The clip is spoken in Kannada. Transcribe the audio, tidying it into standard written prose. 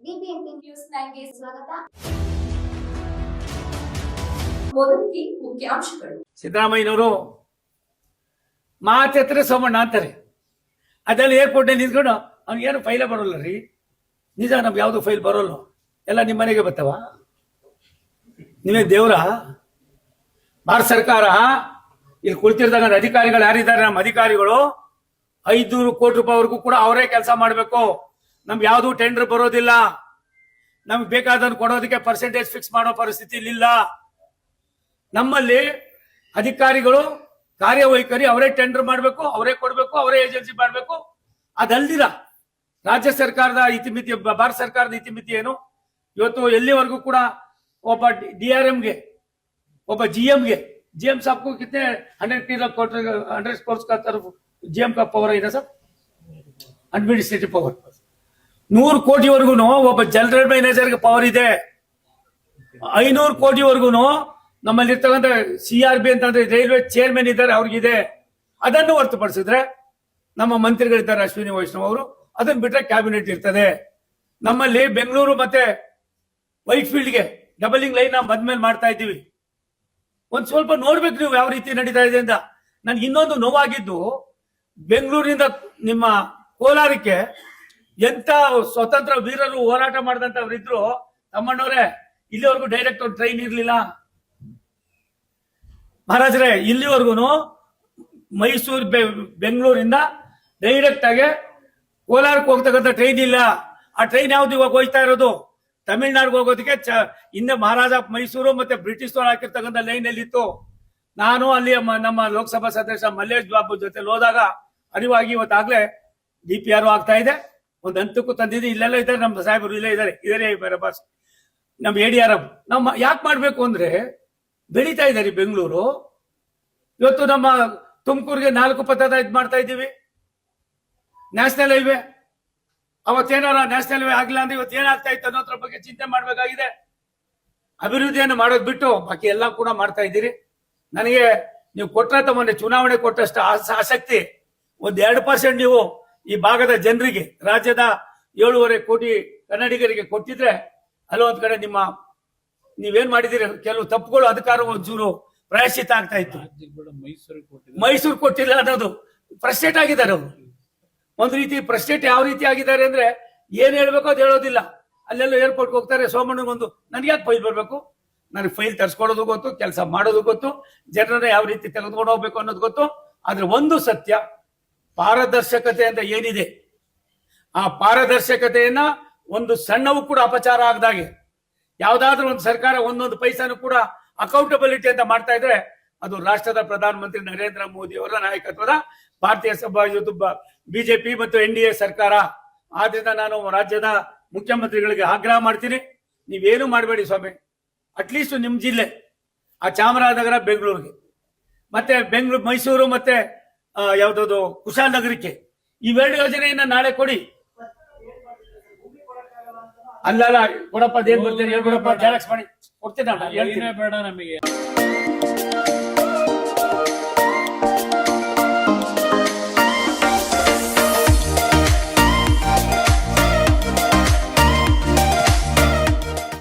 ಬಿಬಿಎಂಪಿ ನ್ಯೂಸ್ 9ಗೆ ಸ್ವಾಗತ. ಮೊದಲಿಗೆ ಮುಖ್ಯಾಂಶಗಳು. ಸಿದ್ದರಾಮಯ್ಯನವರು ಮಾತೆತ್ತರೆ ಸೋಮಣ್ಣ ಅಂತಾರೆ. ಅದೆಲ್ಲ ಏರ್ಪೋರ್ಟ್ ನಲ್ಲಿ ನಿಂತ್ಕೊಂಡು ಅವ್ನಿಗೇನು ಫೈಲೇ ಬರೋಲ್ಲ ರೀ. ನಿಜ, ನಮ್ಗೆ ಯಾವ್ದು ಫೈಲ್ ಬರೋಲ್ಲ. ಎಲ್ಲ ನಿಮ್ಮ ಮನೆಗೆ ಬರ್ತಾವ? ನೀವೇ ದೇವ್ರ? ಭಾರತ ಸರ್ಕಾರ ಇಲ್ಲಿ ಕುಳಿತಿರ್ದಾಗ ಅಧಿಕಾರಿಗಳು ಯಾರಿದ್ದಾರೆ, ನಮ್ಮ ಅಧಿಕಾರಿಗಳು 500 ಕೋಟಿ ರೂಪಾಯಿವರೆಗೂ ಕೂಡ ಅವರೇ ಕೆಲಸ ಮಾಡಬೇಕು. ನಮ್ಗೆ ಯಾವ್ದು ಟೆಂಡರ್ ಬರೋದಿಲ್ಲ. ನಮ್ಗೆ ಬೇಕಾದನ್ನು ಕೊಡೋದಕ್ಕೆ ಪರ್ಸೆಂಟೇಜ್ ಫಿಕ್ಸ್ ಮಾಡೋ ಪರಿಸ್ಥಿತಿ ಇಲ್ಲ. ನಮ್ಮಲ್ಲಿ ಅಧಿಕಾರಿಗಳು ಕಾರ್ಯವೈಖರಿ ಅವರೇ ಟೆಂಡರ್ ಮಾಡಬೇಕು, ಅವರೇ ಕೊಡಬೇಕು, ಅವರೇ ಏಜೆನ್ಸಿ ಮಾಡಬೇಕು. ಅದಲ್ದಿರ ರಾಜ್ಯ ಸರ್ಕಾರದ ಇತಿಮಿತಿ, ಭಾರತ ಸರ್ಕಾರದ ಇತಿಮಿತಿ ಏನು? ಇವತ್ತು ಎಲ್ಲಿವರೆಗೂ ಕೂಡ ಒಬ್ಬ DRMಗೆ, ಒಬ್ಬ GMಗೆ, GM ಸಾಬ್ಕು ಕಿತನೆ 100 crores का तरफ GM का पवर है सर, ಅಡ್ಮಿನಿಸ್ಟ್ರೇಟಿವ್ ಪವರ್. 100 ಕೋಟಿವರೆಗೂ ಒಬ್ಬ ಜನರಲ್ ಮ್ಯಾನೇಜರ್ಗೆ ಪವರ್ ಇದೆ. 500 ಕೋಟಿವರೆಗೂ ನಮ್ಮಲ್ಲಿ ಇರ್ತಕ್ಕಂಥ CRB ಅಂತಂದ್ರೆ ರೈಲ್ವೆ ಚೇರ್ಮನ್ ಇದ್ದಾರೆ, ಅವ್ರಿಗಿದೆ. ಅದನ್ನು ಹೊರತುಪಡಿಸಿದ್ರೆ ನಮ್ಮ ಮಂತ್ರಿಗಳಿದ್ದಾರೆ ಅಶ್ವಿನಿ ವೈಷ್ಣವ್ ಅವರು, ಅದನ್ನ ಬಿಟ್ರೆ ಕ್ಯಾಬಿನೆಟ್ ಇರ್ತದೆ. ನಮ್ಮಲ್ಲಿ ಬೆಂಗಳೂರು ಮತ್ತೆ ವೈಟ್ ಫೀಲ್ಡ್ಗೆ ಡಬಲಿಂಗ್ ಲೈನ್ ಮದ್ಮೇಲೆ ಮಾಡ್ತಾ ಇದ್ದೀವಿ. ಒಂದ್ ಸ್ವಲ್ಪ ನೋಡ್ಬೇಕು ನೀವು ಯಾವ ರೀತಿ ನಡೀತಾ ಇದೆ ಅಂತ. ನನ್ಗೆ ಇನ್ನೊಂದು ನೋವಾಗಿದ್ದು, ಬೆಂಗಳೂರಿನಿಂದ ನಿಮ್ಮ ಕೋಲಾರಕ್ಕೆ ಎಂತ ಸ್ವತಂತ್ರ ವೀರರು ಹೋರಾಟ ಮಾಡಿದಂತವ್ರಿದ್ರು ತಮ್ಮಣ್ಣವ್ರೆ, ಇಲ್ಲಿವರೆಗೂ ಡೈರೆಕ್ಟ್ ಒಂದು ಟ್ರೈನ್ ಇರ್ಲಿಲ್ಲ ಮಹಾರಾಜ್ರೆ. ಇಲ್ಲಿವರೆಗೂ ಮೈಸೂರು ಬೆಂಗಳೂರಿಂದ ಡೈರೆಕ್ಟ್ ಆಗಿ ಕೋಲಾರಕ್ಕೆ ಹೋಗ್ತಕ್ಕಂಥ ಟ್ರೈನ್ ಇಲ್ಲ. ಆ ಟ್ರೈನ್ ಯಾವ್ದು ಇವಾಗ ಹೋಗ್ತಾ ಇರೋದು ತಮಿಳ್ನಾಡಿಗೆ ಹೋಗೋದಕ್ಕೆ. ಹಿಂದೆ ಮಹಾರಾಜ ಮೈಸೂರು ಮತ್ತೆ ಬ್ರಿಟಿಷ್ ಹಾಕಿರ್ತಕ್ಕಂಥ ಲೈನ್ ಅಲ್ಲಿ ಇತ್ತು. ನಾನು ಅಲ್ಲಿ ನಮ್ಮ ಲೋಕಸಭಾ ಸದಸ್ಯ ಮಲ್ಲೇಶ್ ಬಾಬು ಜೊತೆ ಹೋದಾಗ ಅರಿವಾಗಿ ಇವತ್ತಾಗ್ಲೇ DPR ಆಗ್ತಾ ಇದೆ. ಒಂದು ಹಂತಕ್ಕೂ ತಂದಿದೆ. ಇಲ್ಲೆಲ್ಲ ಇದ್ದಾರೆ ನಮ್ಮ ಸಾಹೇಬರು, ಇಲ್ಲೇ ಇದ್ದಾರೆ ಬಾಸ್, ನಮ್ಮ ADRF. ನಾವು ಯಾಕೆ ಮಾಡ್ಬೇಕು ಅಂದ್ರೆ ಬೆಳೀತಾ ಇದ್ದಾರೆ ಬೆಂಗಳೂರು. ಇವತ್ತು ನಮ್ಮ ತುಮಕೂರಿಗೆ 4 ಪಥದ ಇದ್ ಮಾಡ್ತಾ ಇದ್ದೀವಿ, ನ್ಯಾಷನಲ್ ಹೈವೇ. ಅವತ್ತೇನಾರ ನ್ಯಾಷನಲ್ ಹೈವೇ ಆಗಿಲ್ಲ ಅಂದ್ರೆ ಇವತ್ತು ಏನಾಗ್ತಾ ಇತ್ತು ಅನ್ನೋದ್ರ ಬಗ್ಗೆ ಚಿಂತೆ ಮಾಡ್ಬೇಕಾಗಿದೆ. ಅಭಿವೃದ್ಧಿಯನ್ನು ಮಾಡೋದು ಬಿಟ್ಟು ಬಾಕಿ ಎಲ್ಲ ಕೂಡ ಮಾಡ್ತಾ ಇದ್ದೀರಿ. ನನಗೆ ನೀವು ಕೊಟ್ಟ ಮೊನ್ನೆ ಚುನಾವಣೆ ಕೊಟ್ಟಷ್ಟು ಆಸಕ್ತಿ ಒಂದ್ 2% ನೀವು ಈ ಭಾಗದ ಜನರಿಗೆ, ರಾಜ್ಯದ 7.5 ಕೋಟಿ ಕನ್ನಡಿಗರಿಗೆ ಕೊಟ್ಟಿದ್ರೆ ಅಲ್ಲೊಂದ್ ಕಡೆ ನೀವೇನ್ ಮಾಡಿದಿರಿ, ಕೆಲವು ತಪ್ಪುಗಳು ಅಧಿಕಾರ ಒಂಚೂರು ಪ್ರಾಯಶ್ಚಿತ ಆಗ್ತಾ ಇತ್ತು. ಮೈಸೂರು ಕೊಟ್ಟಿಲ್ಲ ಅನ್ನೋದು ಫ್ರಸ್ಟ್ರೇಟ್ ಆಗಿದ್ದಾರೆ ಅವರು. ಒಂದು ರೀತಿ ಫ್ರಸ್ಟ್ರೇಟ್ ಯಾವ ರೀತಿ ಆಗಿದ್ದಾರೆ ಅಂದ್ರೆ ಏನ್ ಹೇಳ್ಬೇಕು ಅದು ಹೇಳೋದಿಲ್ಲ. ಅಲ್ಲೆಲ್ಲ ಏರ್ಪೋರ್ಟ್ಗೆ ಹೋಗ್ತಾರೆ, ಸೋಮಣ್ಣಗೊಂದು ನನ್ಗೆ ಯಾಕೆ ಫೈಲ್ ಬರ್ಬೇಕು, ನನಗೆ ಫೈಲ್ ತರಿಸ್ಕೊಡೋದು ಗೊತ್ತು, ಕೆಲಸ ಮಾಡೋದು ಗೊತ್ತು, ಜನರನ್ನ ಯಾವ ರೀತಿ ತೆಗೆದುಕೊಂಡು ಹೋಗ್ಬೇಕು ಅನ್ನೋದು ಗೊತ್ತು. ಆದ್ರೆ ಒಂದು ಸತ್ಯ, ಪಾರದರ್ಶಕತೆ ಅಂತ ಏನಿದೆ, ಆ ಪಾರದರ್ಶಕತೆಯನ್ನ ಒಂದು ಸಣ್ಣವೂ ಕೂಡ ಅಪಚಾರ ಆಗದಾಗೆ ಯಾವ್ದಾದ್ರೂ ಒಂದು ಸರ್ಕಾರ ಒಂದೊಂದು ಪೈಸಾನು ಕೂಡ ಅಕೌಂಟಬಿಲಿಟಿ ಅಂತ ಮಾಡ್ತಾ ಇದ್ರೆ ಅದು ರಾಷ್ಟ್ರದ ಪ್ರಧಾನಮಂತ್ರಿ ನರೇಂದ್ರ ಮೋದಿ ಅವರ ನಾಯಕತ್ವದ ಭಾರತೀಯ BJP ಮತ್ತು NDA ಸರ್ಕಾರ. ಆದ್ರಿಂದ ನಾನು ರಾಜ್ಯದ ಮುಖ್ಯಮಂತ್ರಿಗಳಿಗೆ ಆಗ್ರಹ ಮಾಡ್ತೀನಿ, ನೀವೇನು ಮಾಡಬೇಡಿ ಸ್ವಾಮಿ. ಅಟ್ಲೀಸ್ಟ್ ನಿಮ್ ಜಿಲ್ಲೆ ಆ ಚಾಮರಾಜನಗರ ಬೆಂಗಳೂರಿಗೆ ಮತ್ತೆ ಮೈಸೂರು ಮತ್ತೆ ಯಾವ್ದು ಕುಶಾಲನಗರಕ್ಕೆ ಇವೆರಡು ಯೋಜನೆಯನ್ನ ನಾಳೆ ಕೊಡಿ. ಅಲ್ಲಲ್ಲ ಕೊಡಪ್ಪ, ಅದೇನ್ ಬರ್ತೀನಿ ಹೇಳ್ಬಿಡಪ್ಪ, ಜೆರಾಕ್ಸ್ ಮಾಡಿ ಕೊಡ್ತೀನಿ. ಬೇಡ ನಮಗೆ.